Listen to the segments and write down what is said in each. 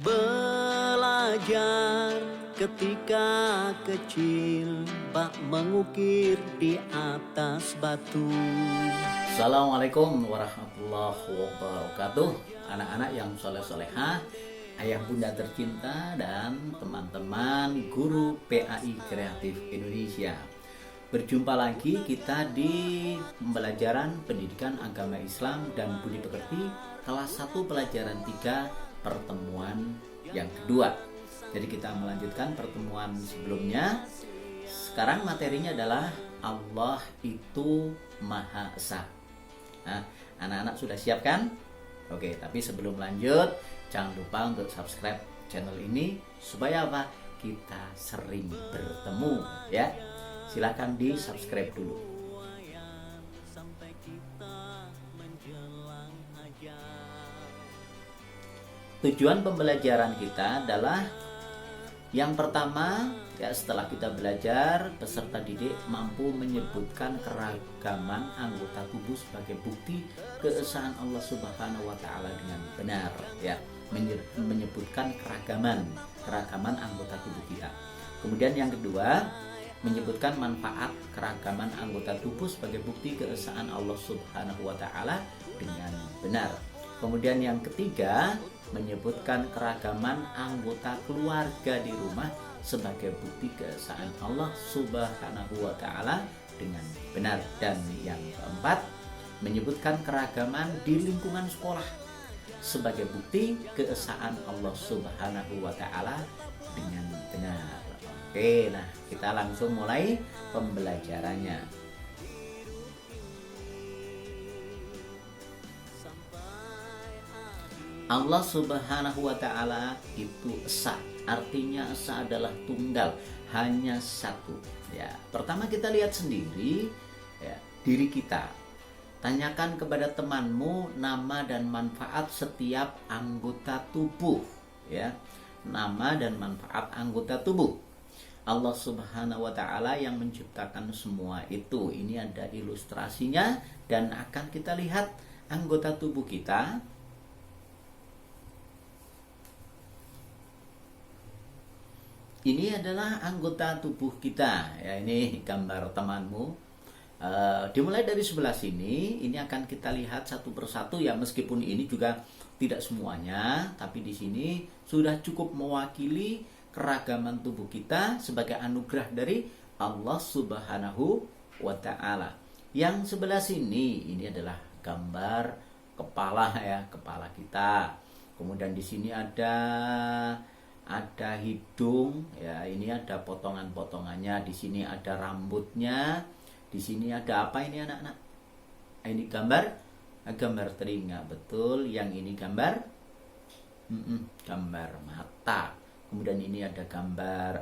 Belajar ketika kecil, bak mengukir di atas batu. Assalamualaikum warahmatullahi wabarakatuh. Anak-anak yang soleh-solehah, ayah bunda tercinta, dan teman-teman guru PAI Kreatif Indonesia. Berjumpa lagi kita di pembelajaran pendidikan agama Islam dan budi pekerti kelas 1 pelajaran 3 pertemuan yang kedua. Jadi kita melanjutkan pertemuan sebelumnya. Sekarang materinya adalah Allah itu Maha Esa. Nah, anak-anak sudah siap kan? Oke, tapi sebelum lanjut, jangan lupa untuk subscribe channel ini supaya apa? Kita sering bertemu ya. Silakan di subscribe dulu. Tujuan pembelajaran kita adalah yang pertama, ya, setelah kita belajar, peserta didik mampu menyebutkan keragaman anggota tubuh sebagai bukti keesaan Allah Subhanahu wa taala dengan benar, ya. Menyebutkan keragaman anggota tubuh kita. Kemudian yang kedua, menyebutkan manfaat keragaman anggota tubuh sebagai bukti keesaan Allah Subhanahu wa taala dengan benar. Kemudian yang ketiga, menyebutkan keragaman anggota keluarga di rumah sebagai bukti keesaan Allah Subhanahu wa taala dengan benar. Dan yang keempat, menyebutkan keragaman di lingkungan sekolah sebagai bukti keesaan Allah Subhanahu wa taala dengan benar. Oke, nah kita langsung mulai pembelajarannya. Allah Subhanahu wa ta'ala itu esa. Artinya esa adalah tunggal, hanya satu. Ya, pertama kita lihat sendiri ya, diri kita. Tanyakan kepada temanmu nama dan manfaat setiap anggota tubuh, ya. Nama dan manfaat anggota tubuh. Allah Subhanahu wa ta'ala yang menciptakan semua itu. Ini ada ilustrasinya dan akan kita lihat anggota tubuh kita. Ini adalah anggota tubuh kita, ya. Ini gambar temanmu. Dimulai dari sebelah sini, ini akan kita lihat satu persatu ya, meskipun ini juga tidak semuanya, tapi di sini sudah cukup mewakili keragaman tubuh kita sebagai anugerah dari Allah Subhanahu wa ta'ala. Yang sebelah sini, ini adalah gambar kepala ya, kepala kita. Kemudian di sini ada hidung ya, ini ada potongan-potongannya, di sini ada rambutnya, di sini ada apa ini anak-anak? Ini gambar telinga, betul. Yang ini gambar mata. Kemudian ini ada gambar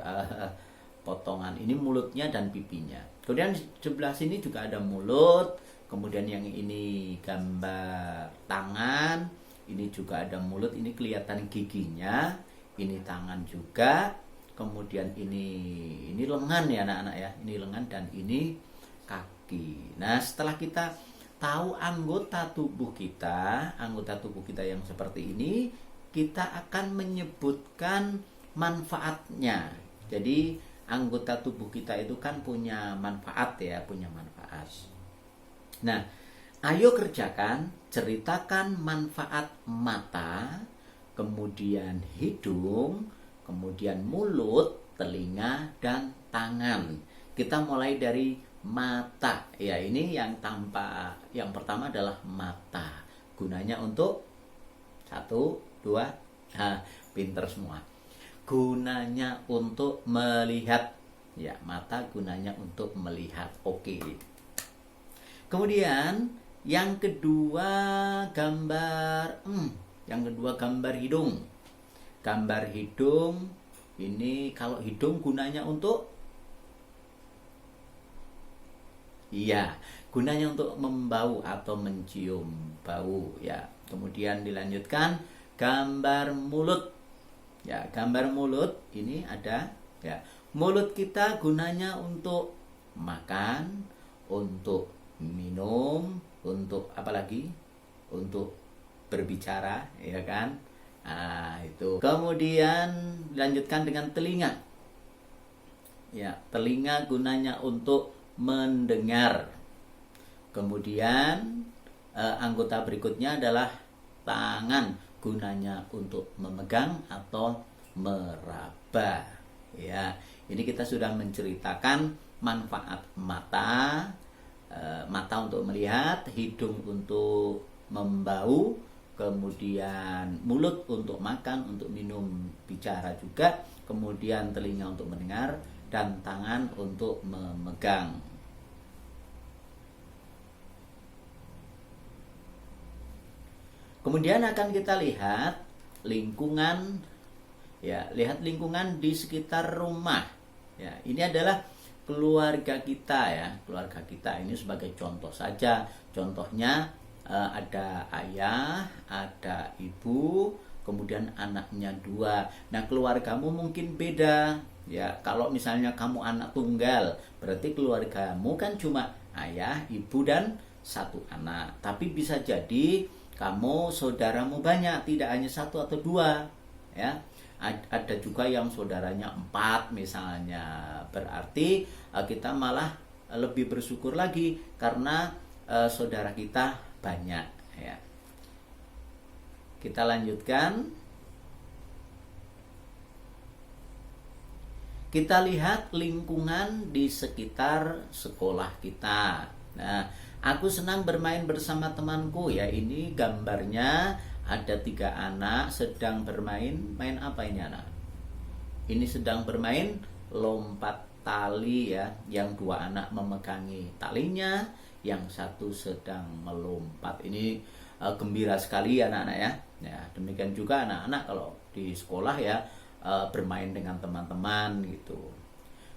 potongan, ini mulutnya dan pipinya. Kemudian di sebelah sini juga ada mulut. Kemudian yang ini gambar tangan, ini juga ada mulut, ini kelihatan giginya. Ini tangan juga, kemudian ini lengan ya anak-anak ya, ini lengan dan ini kaki. Nah, setelah kita tahu anggota tubuh kita yang seperti ini, kita akan menyebutkan manfaatnya. Jadi anggota tubuh kita itu kan punya manfaat ya, punya manfaat. Nah, ayo kerjakan, ceritakan manfaat mata, kemudian hidung, kemudian mulut, telinga, dan tangan. Kita mulai dari mata. Ya, ini yang tampak. Yang pertama adalah mata. Gunanya untuk 1, 2, pinter semua. Gunanya untuk melihat. Ya, mata gunanya untuk melihat. Oke. Kemudian yang kedua gambar hidung. Gambar hidung ini, kalau hidung gunanya untuk gunanya untuk membau atau mencium bau ya. Kemudian dilanjutkan gambar mulut. Ya, gambar mulut ini ada ya. Mulut kita gunanya untuk makan, untuk minum, untuk apa lagi? Untuk berbicara, ya kan? Nah, itu. Kemudian dilanjutkan dengan telinga. Ya, telinga gunanya untuk mendengar. Kemudian anggota berikutnya adalah tangan, gunanya untuk memegang atau meraba. Ya, ini kita sudah menceritakan manfaat mata. Mata untuk melihat, hidung untuk membau, kemudian mulut untuk makan, untuk minum, bicara juga, kemudian telinga untuk mendengar, dan tangan untuk memegang. Kemudian akan kita lihat lingkungan, ya, lihat lingkungan di sekitar rumah. Ya, ini adalah keluarga kita, ya, keluarga kita ini sebagai contoh saja. Contohnya ada ayah, ada ibu, kemudian anaknya 2. Nah, keluargamu mungkin beda, ya. Kalau misalnya kamu anak tunggal, berarti keluargamu kan cuma ayah, ibu, dan 1 anak. Tapi bisa jadi kamu saudaramu banyak, tidak hanya 1 atau 2, ya. Ada juga yang saudaranya 4 misalnya. Berarti kita malah lebih bersyukur lagi karena saudara kita banyak, ya. Kita lanjutkan. Kita lihat lingkungan di sekitar sekolah kita. Nah, aku senang bermain bersama temanku, ya. Ini gambarnya ada 3 anak sedang bermain. Main apa ini anak? Ini sedang bermain lompat tali, ya. Yang 2 anak memegangi talinya, yang 1 sedang melompat. Ini gembira sekali anak-anak, ya. Ya, demikian juga anak-anak kalau di sekolah, ya, bermain dengan teman-teman gitu.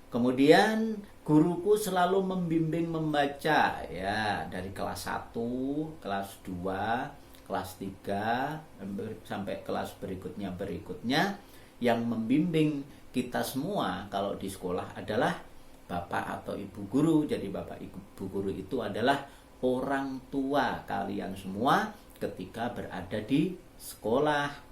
Kemudian guruku selalu membimbing membaca, ya, dari kelas 1, kelas 2, kelas 3 sampai kelas berikutnya. Yang membimbing kita semua kalau di sekolah adalah bapak atau ibu guru. Jadi bapak ibu guru itu adalah orang tua kalian semua ketika berada di sekolah.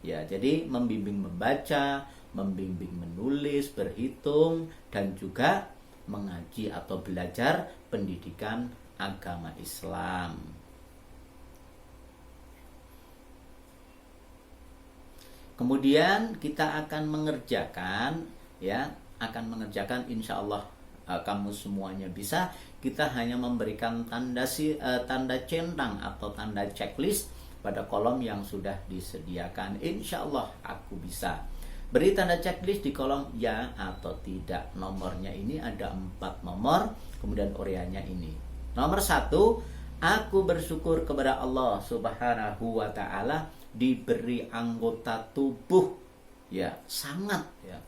Ya, jadi membimbing membaca, membimbing menulis, berhitung, dan juga mengaji atau belajar pendidikan agama Islam. Kemudian kita akan mengerjakan, ya, insya Allah kamu semuanya bisa. Kita hanya memberikan tanda centang atau tanda checklist pada kolom yang sudah disediakan. Insya Allah aku bisa. Beri tanda checklist di kolom ya atau tidak. Nomornya ini ada 4 nomor, kemudian oreanya ini. Nomor 1, aku bersyukur kepada Allah Subhanahu wa Ta'ala diberi anggota tubuh, ya, sangat, ya.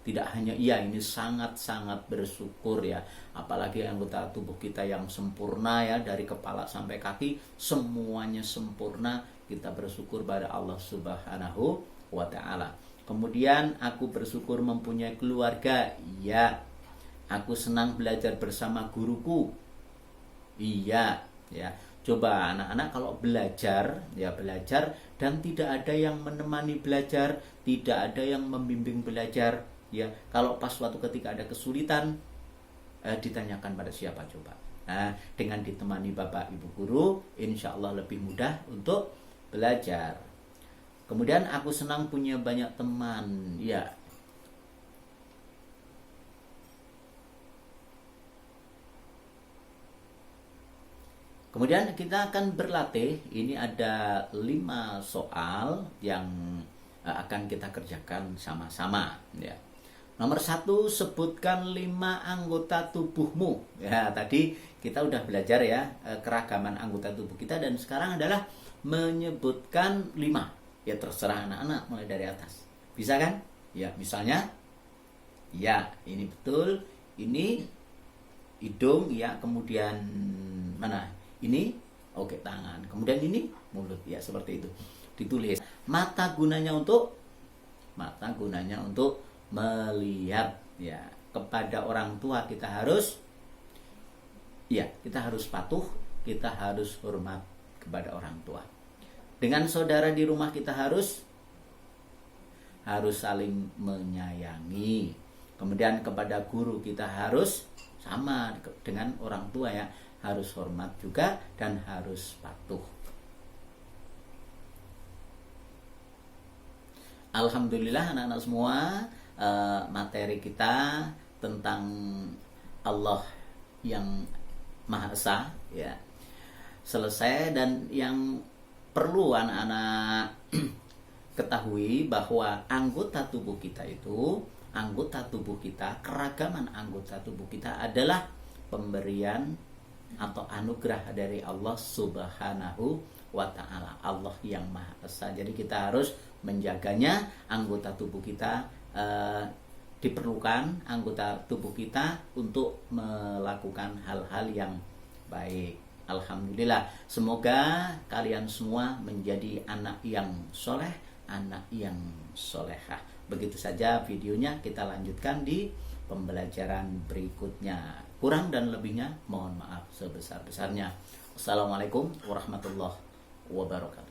Tidak hanya ini sangat-sangat bersyukur, ya. Apalagi anggota tubuh kita yang sempurna, ya, dari kepala sampai kaki semuanya sempurna. Kita bersyukur pada Allah Subhanahu wa Ta'ala. Kemudian aku bersyukur mempunyai keluarga, ya. Aku senang belajar bersama guruku, iya, ya. Coba anak-anak kalau belajar, ya, belajar dan tidak ada yang menemani belajar, tidak ada yang membimbing belajar, ya. Kalau pas suatu ketika ada kesulitan, ditanyakan pada siapa coba. Nah, dengan ditemani bapak ibu guru, insya Allah lebih mudah untuk belajar. Kemudian aku senang punya banyak teman, ya. Kemudian kita akan berlatih. Ini ada 5 soal yang akan kita kerjakan sama-sama, ya. Nomor 1, sebutkan 5 anggota tubuhmu. Ya, tadi kita udah belajar, ya, keragaman anggota tubuh kita, dan sekarang adalah menyebutkan 5. Ya, terserah anak-anak mulai dari atas. Bisa kan? Ya, misalnya, ya, ini betul, ini hidung, ya, kemudian mana? Ini, oke, tangan. Kemudian ini mulut, ya, seperti itu. Ditulis. Mata gunanya untuk melihat, ya. Kepada orang tua kita harus, ya, kita harus patuh, kita harus hormat kepada orang tua. Dengan saudara di rumah kita harus harus saling menyayangi. Kemudian kepada guru kita harus sama dengan orang tua ya, harus hormat juga dan harus patuh. Alhamdulillah anak-anak semua, materi kita tentang Allah yang Maha Esa ya selesai. Dan yang perlu anak-anak ketahui bahwa anggota tubuh kita itu, keragaman anggota tubuh kita adalah pemberian atau anugerah dari Allah Subhanahu wa Ta'ala, Allah yang Maha Esa. Jadi kita harus menjaganya. Anggota tubuh kita diperlukan anggota tubuh kita untuk melakukan hal-hal yang baik. Alhamdulillah, semoga kalian semua menjadi anak yang soleh, anak yang solehah. Begitu saja videonya, kita lanjutkan di pembelajaran berikutnya. Kurang dan lebihnya mohon maaf sebesar-besarnya. Assalamualaikum warahmatullahi wabarakatuh.